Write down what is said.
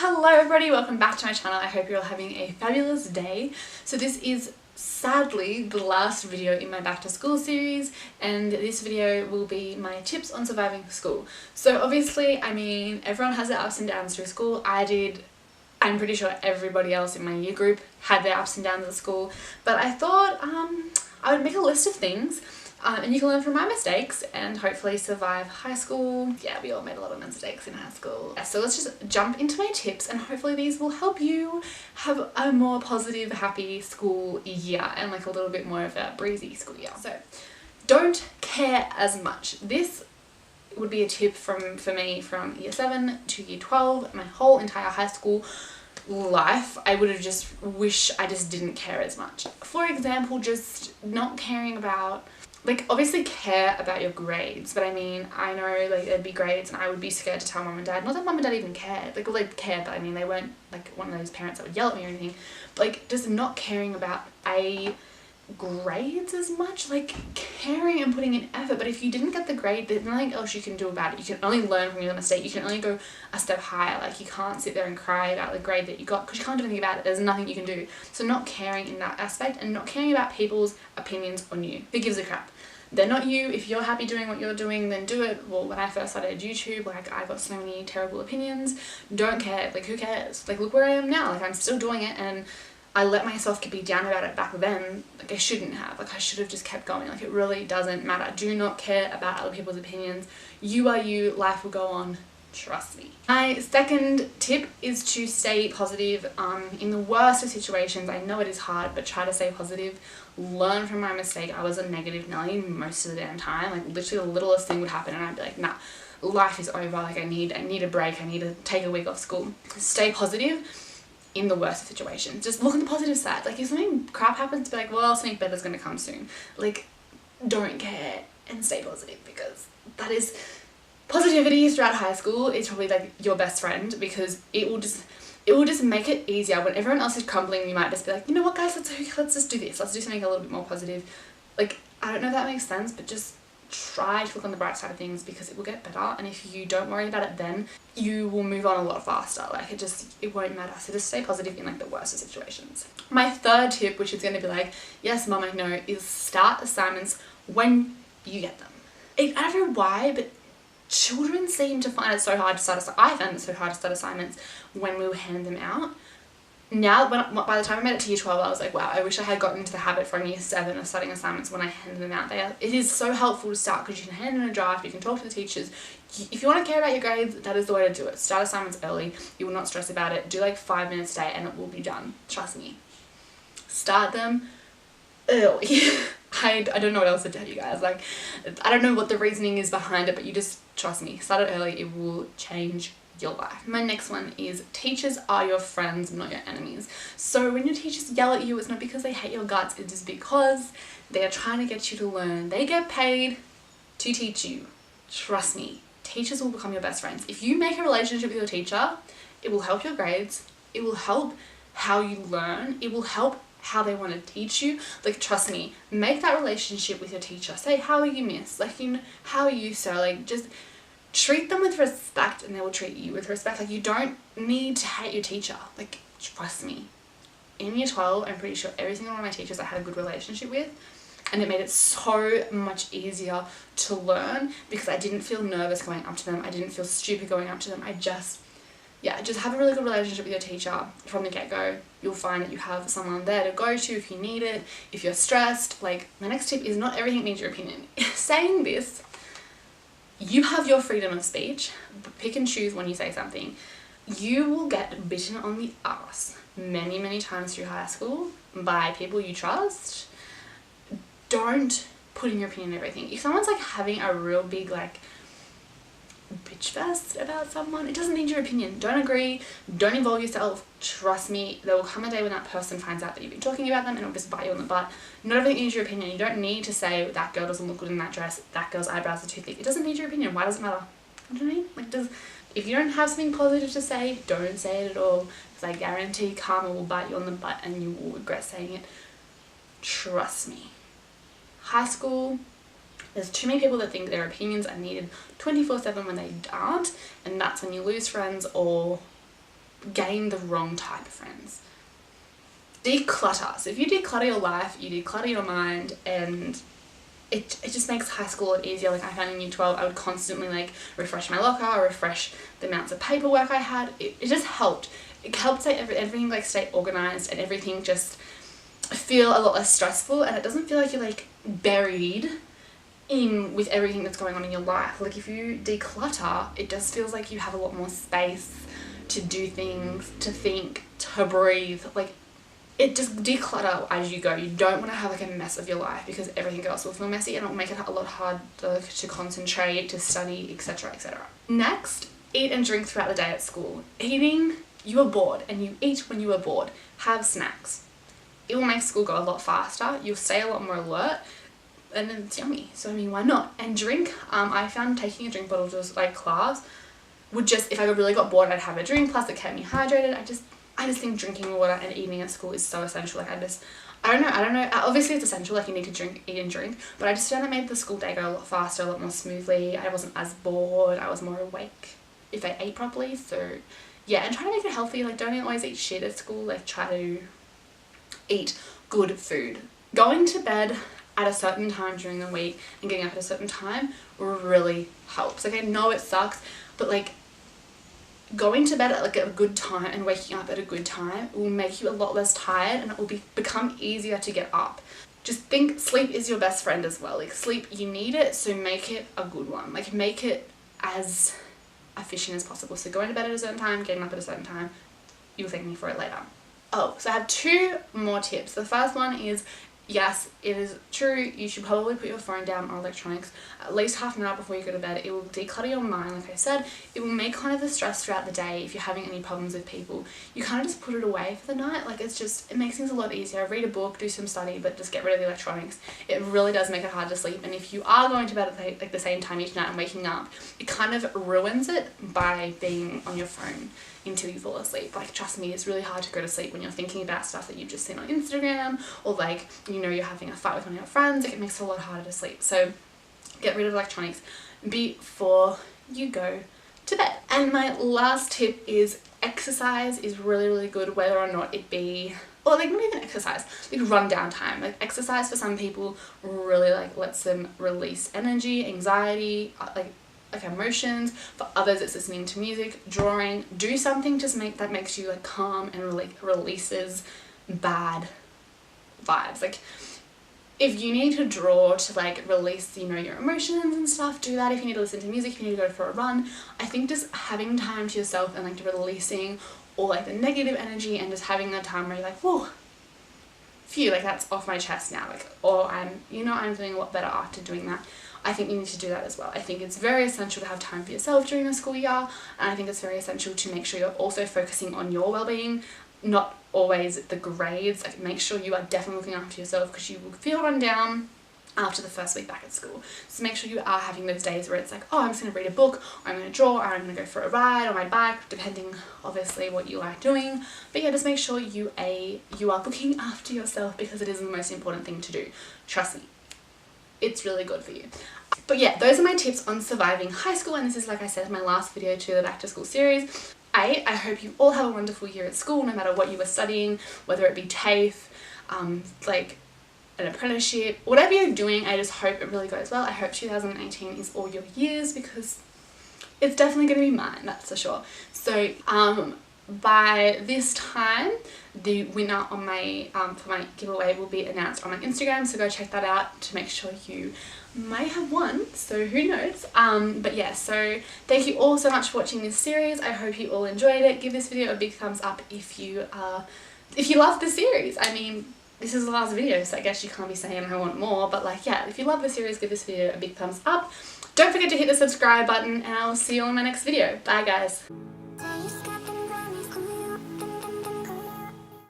Hello everybody, welcome back to my channel. I hope you're all having a fabulous day. So this is sadly the last video in my back to school series, and this video will be my tips on surviving school. So obviously, I mean, everyone has their ups and downs through school. I did. I'm pretty sure everybody else in my year group had their ups and downs at school, but I thought I would make a list of things and you can learn from my mistakes and hopefully survive high school. Yeah, we all made a lot of mistakes in high school. So let's just jump into my tips, and hopefully these will help you have a more positive, happy school year and like a little bit more of a breezy school year. So don't care as much. This would be a tip for me from year 7 to year 12, my whole entire high school life. I would have just wished I just didn't care as much. For example, just not caring about, like, obviously care about your grades, but I mean, I know like there'd be grades and I would be scared to tell mum and dad. Not that mum and dad even cared, like, well, they'd care, but I mean, they weren't like one of those parents that would yell at me or anything. But like, just not caring about grades as much, like caring and putting in effort, but if you didn't get the grade, there's nothing else you can do about it. You can only learn from your mistake. You can only go a step higher. Like, you can't sit there and cry about the grade that you got because you can't do anything about it. There's nothing you can do. So not caring in that aspect, and not caring about people's opinions on you. Who gives a crap? They're not you. If you're happy doing what you're doing, then do it. Well, when I first started YouTube, like, I got so many terrible opinions. Don't care. Like, who cares? Like, look where I am now. Like, I'm still doing it, and I let myself be down about it back then. Like, I shouldn't have. Like, I should have just kept going. Like, it really doesn't matter. Do not care about other people's opinions. You are you. Life will go on. Trust me. My second tip is to stay positive. In the worst of situations, I know it is hard, but try to stay positive. Learn from my mistake. I was a negative Nelly most of the damn time. Like, literally the littlest thing would happen and I'd be like, nah, life is over. Like, I need a break. I need to take a week off school. Stay positive in the worst of situations. Just look on the positive side. Like, if something crap happens, be like, well, something better's gonna come soon. Like, don't care and stay positive, because that is positivity throughout high school is probably like your best friend, because it will just make it easier. When everyone else is crumbling, you might just be like, you know what, guys, let's just do this. Let's do something a little bit more positive. Like, I don't know if that makes sense, but just try to look on the bright side of things, because it will get better. And if you don't worry about it, then you will move on a lot faster. Like, it won't matter. So just stay positive in like the worst of situations. My third tip, which is going to be like, yes, mum, I know, is start assignments when you get them. I don't know why, but children seem to find it so hard to start. I found it so hard to start assignments when we were handing them out. Now, by the time I made it to year 12, I was like, wow, I wish I had gotten into the habit from year 7 of starting assignments when I handed them out. It is so helpful to start, because you can hand in a draft, you can talk to the teachers. If you want to care about your grades, that is the way to do it. Start assignments early. You will not stress about it. Do like 5 minutes a day and it will be done. Trust me. Start them early. I don't know what else to tell you guys. Like, I don't know what the reasoning is behind it, but you just trust me. Start it early. It will change your life. My next one is teachers are your friends, not your enemies. So when your teachers yell at you, it's not because they hate your guts. It is because they are trying to get you to learn. They get paid to teach you. Trust me. Teachers will become your best friends. If you make a relationship with your teacher, it will help your grades. It will help how you learn. It will help how they want to teach you. Like, trust me, make that relationship with your teacher. Say, how are you, miss? Like, you know, how are you, sir? Like, just treat them with respect and they will treat you with respect. Like, you don't need to hate your teacher. Like, trust me. In year 12, I'm pretty sure every single one of my teachers I had a good relationship with, and it made it so much easier to learn, because I didn't feel nervous going up to them. I didn't feel stupid going up to them. just have a really good relationship with your teacher from the get-go. You'll find that you have someone there to go to if you need it, if you're stressed. Like, my next tip is not everything needs your opinion. Saying this, you have your freedom of speech. Pick and choose when you say something. You will get bitten on the ass many, many times through high school by people you trust. Don't put in your opinion on everything. If someone's like having a real big like bitch fest about someone, it doesn't need your opinion. Don't agree. Don't involve yourself. Trust me, there will come a day when that person finds out that you've been talking about them and it'll just bite you on the butt. Not everything needs your opinion. You don't need to say that girl doesn't look good in that dress, that girl's eyebrows are too thick. It doesn't need your opinion. Why does it matter? You know what I mean? Like, if you don't have something positive to say, don't say it at all, because I guarantee karma will bite you on the butt and you will regret saying it. Trust me. High school, there's too many people that think their opinions are needed 24/7 when they aren't, and that's when you lose friends or gain the wrong type of friends. Declutter. So if you declutter your life, you declutter your mind, and it just makes high school a lot easier. Like I found in year 12, I would constantly like refresh my locker, or refresh the amounts of paperwork I had. It just helped. It helped say everything like stay organized, and everything just feel a lot less stressful, and it doesn't feel like you're like buried in with everything that's going on in your life. Like if you declutter, it just feels like you have a lot more space to do things, to think, to breathe. Like it just declutter as you go. You don't want to have like a mess of your life, because everything else will feel messy, and it'll make it a lot harder to concentrate, to study, etc, etc. Next, eat and drink throughout the day at school. Eating, you are bored, and you eat when you are bored. Have snacks. It will make school go a lot faster. You'll stay a lot more alert, and it's yummy. So I mean, why not? And drink. I found taking a drink bottle to like class would just, if I really got bored, I'd have a drink. Plus, it kept me hydrated. I just think drinking water and eating at school is so essential. Like I don't know. Obviously, it's essential. Like you need to eat and drink. But I just found it made the school day go a lot faster, a lot more smoothly. I wasn't as bored. I was more awake if I ate properly. So yeah, and try to make it healthy. Like don't always eat shit at school. Like try to eat good food. Going to bed at a certain time during the week and getting up at a certain time really helps. Like I know it sucks, but like going to bed at like a good time and waking up at a good time will make you a lot less tired, and it will become easier to get up. Just think sleep is your best friend as well. Like sleep, you need it, so make it a good one. Like make it as efficient as possible. So going to bed at a certain time, getting up at a certain time, you'll thank me for it later. Oh, so I have 2 more tips. The first one is, yes, it is true, you should probably put your phone down or electronics at least half an hour before you go to bed. It will declutter your mind, like I said. It will make kind of the stress throughout the day. If you're having any problems with people, you kind of just put it away for the night. Like it makes things a lot easier. Read a book, do some study, but just get rid of the electronics. It really does make it hard to sleep, and if you are going to bed at like the same time each night and waking up, it kind of ruins it by being on your phone until you fall asleep. Like trust me, it's really hard to go to sleep when you're thinking about stuff that you've just seen on Instagram, or like you know you're having a fight with one of your friends. Like it makes it a lot harder to sleep. So get rid of electronics before you go to bed. And my last tip is exercise is really good, whether or not it be, or like not even exercise, like run down time. Like exercise for some people really like lets them release energy, anxiety, like emotions. For others it's listening to music, drawing. Do something just that makes you like calm and releases bad vibes. Like if you need to draw to like release, you know, your emotions and stuff, do that. If you need to listen to music, if you need to go for a run, I think just having time to yourself and like releasing all like the negative energy, and just having that time where you're like, whoa, phew, like that's off my chest now, like, or I'm feeling a lot better after doing that. I think you need to do that as well. I think it's very essential to have time for yourself during the school year, and I think it's very essential to make sure you're also focusing on your well-being, not always the grades. Like make sure you are definitely looking after yourself, because you will feel run down after the first week back at school. So make sure you are having those days where it's like, oh, I'm just going to read a book, or I'm going to draw, or I'm going to go for a ride on my bike, depending obviously what you like doing. But yeah, just make sure you are looking after yourself, because it is the most important thing to do. Trust me, it's really good for you. But yeah, those are my tips on surviving high school, and this is, like I said, my last video to the back to school series. I hope you all have a wonderful year at school, no matter what you were studying, whether it be TAFE, like an apprenticeship, whatever you're doing. I just hope it really goes well. I hope 2018 is all your years, because it's definitely going to be mine, that's for sure. So by this time, the winner on my for my giveaway will be announced on my Instagram, so go check that out to make sure you may have won, so who knows. But yeah, so thank you all so much for watching this series. I hope you all enjoyed it. Give this video a big thumbs up if you love the series. I mean, this is the last video, so I guess you can't be saying I want more, but like, yeah, if you love the series, give this video a big thumbs up. Don't forget to hit the subscribe button, and I'll see you on my next video. Bye guys.